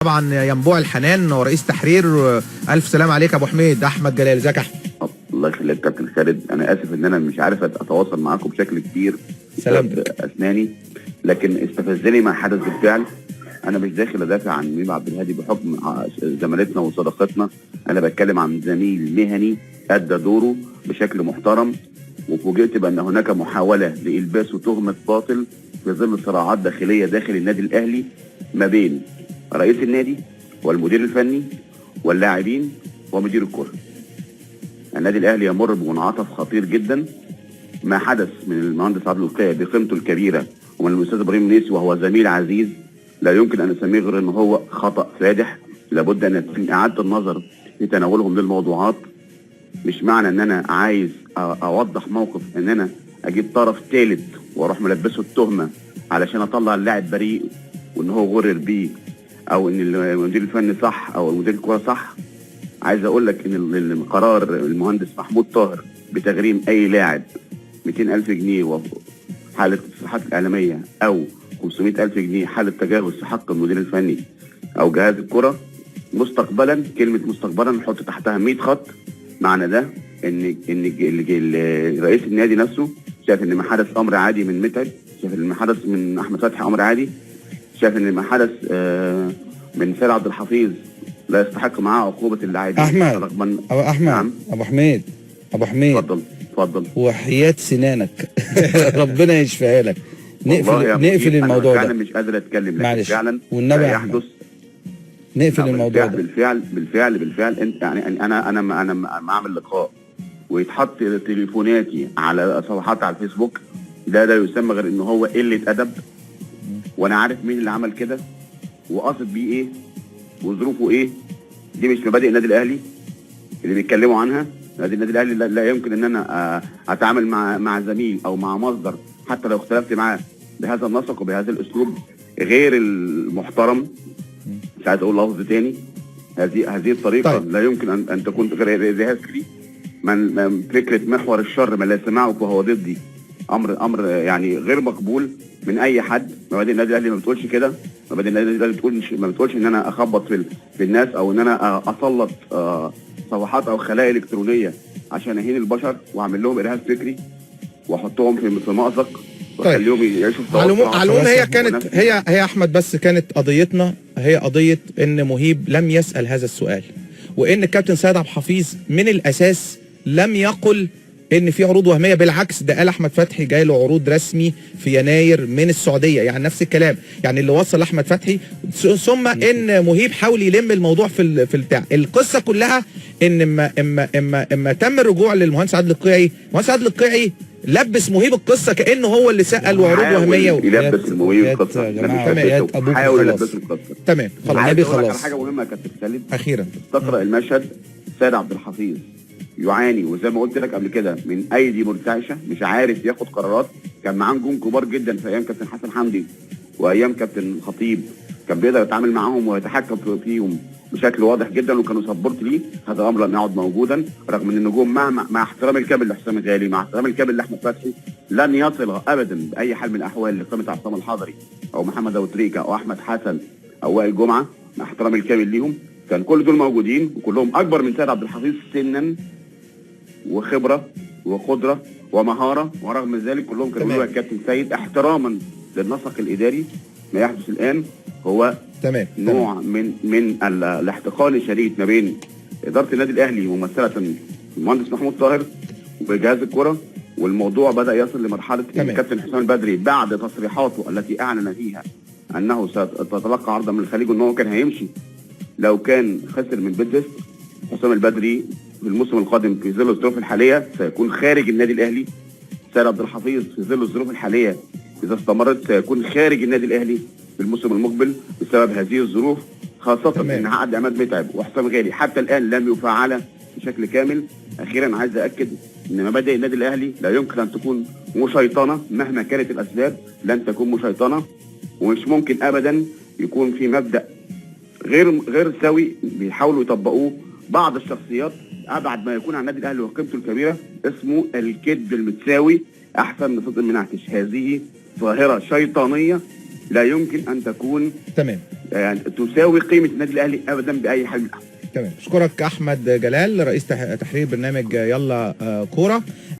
طبعا ينبوع الحنان ورئيس تحرير. الف سلام عليك يا ابو حميد. احمد جلال، ازيك يا احمد؟ الله يخليك كابتن خالد، انا اسف ان انا مش عارف اتواصل معاكم بشكل كبير بسبب اسناني، لكن استفزني ما حدث بالفعل. انا مش داخل ادافع عن ميم عبد الهادي بحكم زمالتنا وصداقتنا، انا بتكلم عن زميل مهني ادى دوره بشكل محترم، وفوجئت بان هناك محاوله لالباسه تهمه باطل في ظل صراعات داخليه داخل النادي الاهلي ما بين رئيس النادي والمدير الفني واللاعبين ومدير الكره. النادي الاهلي يمر بمنعطف خطير جدا. ما حدث من المهندس عادل القيعي بقيمته الكبيره ومن الاستاذ ابراهيم نيسي وهو زميل عزيز لا يمكن ان اسميه غير ان هو خطا فادح. لابد ان يتم اعاده النظر في تناولهم للموضوعات. مش معنى ان انا عايز اوضح موقف ان انا اجيب طرف ثالث واروح ملبسه التهمه علشان اطلع اللاعب بريء وان هو غرر بيه، او ان المدير الفني صح او المدير الكوره صح. عايز اقول لك ان قرار المهندس محمود طاهر بتغريم اي لاعب 200,000 جنيه وحاله التصريحات الاعلاميه او 500,000 جنيه حاله تجاوز في حق المدير الفني او جهاز الكره مستقبلا. كلمه مستقبلا نحط تحتها 100 خط. معنى ده ان رئيس النادي نفسه شايف ان ما حدث امر عادي من متعب، شايف ان ما حدث من احمد فتحي امر عادي، شايف ان ما حدث من سيد عبد الحفيظ لا يستحق معاه عقوبه اللاعبين. احمد نعم. ابو حميد اتفضل. وحياة سنانك ربنا يشفيها لك. نقفل الموضوع ده. انا مش قادر اتكلم، لكن فعلا والنبي يحدث. نقفل الموضوع ده. بالفعل انت يعني انا بعمل لقاء ويتحط تليفوناتي على صفحات على الفيسبوك، ده لا يسمى غير ان هو قله ادب. وانا عارف مين اللي عمل كده وقاصد بيه ايه وظروفه ايه. دي مش مبادئ النادي الاهلي اللي بيتكلموا عنها. النادي الاهلي لا يمكن ان انا اتعامل مع زميل او مع مصدر حتى لو اختلفت معاه بهذا النسق وبهذا الاسلوب غير المحترم. مش عايز اقول لفظ تاني. هذه الطريقه طيب. لا يمكن ان تكون غير ذهبي. من فكره محور الشر ما لا يسمعه فهو ضدي. امر يعني غير مقبول من اي حد. مبادئ النادي الاهلي ما بتقولش كده. مبادئ النادي الاهلي ما بتقولش ان انا اخبط في الناس او ان انا اسلط صفحات او خلايا الكترونيه عشان اهين البشر واعمل لهم ارهاب فكري واحطهم في مأزق واخليهم يعيشوا في على العموم هي كانت هي احمد، بس كانت قضيتنا هي قضيه ان مهيب لم يسأل هذا السؤال، وان الكابتن سيد عبد الحفيظ من الاساس لم يقل ان في عروض وهميه. بالعكس ده قال احمد فتحي جاي له عروض رسمي في يناير من السعوديه، يعني نفس الكلام يعني اللي وصل احمد فتحي. ثم ان مهيب حاول يلم الموضوع في البتاع. القصه كلها ان اما تم الرجوع للمهندس عادل القيعي، المهندس عادل القيعي لبس مهيب القصه كانه هو اللي سال وعروض وهميه يلبس المهيب القصه. حاول يلبس القصه. تمام خلاص. حاجه مهمه يا كابتن خالد اخيرا استقرأ المشهد. سيد عبد الحفيظ يعاني وزي ما قلت لك قبل كده من ايدي مرتعشه، مش عارف ياخد قرارات. كان معاه نجوم كبار جدا في ايام كابتن حسن حمدي وايام كابتن خطيب، كان بيقدر يتعامل معاهم ويتحكم فيهم بشكل واضح جدا وكانوا سبورت ليه. هذا الامر لم يعد موجودا رغم ان النجوم مع احترامي الكامل لحسام غالي، مع احترامي الكامل لاحمد فتحي، لن يصل ابدا باي حال من الاحوال لقيمه عصام الحضري او محمد ابو تريكه او احمد حسن او وائل جمعه. مع احترامي الكامل ليهم كان كل دول موجودين وكلهم اكبر من سيد عبد الحفيظ سنا وخبره وقدره ومهاره، ورغم ذلك كلهم كانوا بيقولوا يا كابتن سيد احتراما للنسق الاداري. ما يحدث الان هو نوع من الاحتقان الشديد ما بين اداره النادي الاهلي ممثله المهندس محمود طاهر وجهاز الكره، والموضوع بدا يصل لمرحله الكابتن حسام البدري بعد تصريحاته التي اعلن فيها انه ستتلقى عرضا من الخليج وان هو كان هيمشي لو كان خسر من بيدفست. حسام البدري في الموسم القادم في ظل الظروف الحاليه سيكون خارج النادي الاهلي. سيد عبد الحفيظ في ظل الظروف الحاليه اذا استمرت سيكون خارج النادي الاهلي في الموسم المقبل بسبب هذه الظروف، خاصه ان عقد عماد متعب وحسام غالي حتى الان لم يفعل بشكل كامل. اخيرا عايز اكد ان مبادئ النادي الاهلي لا يمكن ان تكون مشيطنه مهما كانت الاسباب، لن تكون مشيطنه، ومش ممكن ابدا يكون في مبدا غير سوي بيحاولوا يطبقوه بعض الشخصيات ابعد ما يكون عن النادي الاهلي وقيمته الكبيره. اسمه الكذب المتساوي احسن من صدق المنعكش. هذه ظاهره شيطانيه لا يمكن ان تكون يعني تساوي قيمه النادي الاهلي ابدا باي حال من الأحوال. تمام. اشكرك احمد جلال رئيس تحرير برنامج يلا كوره.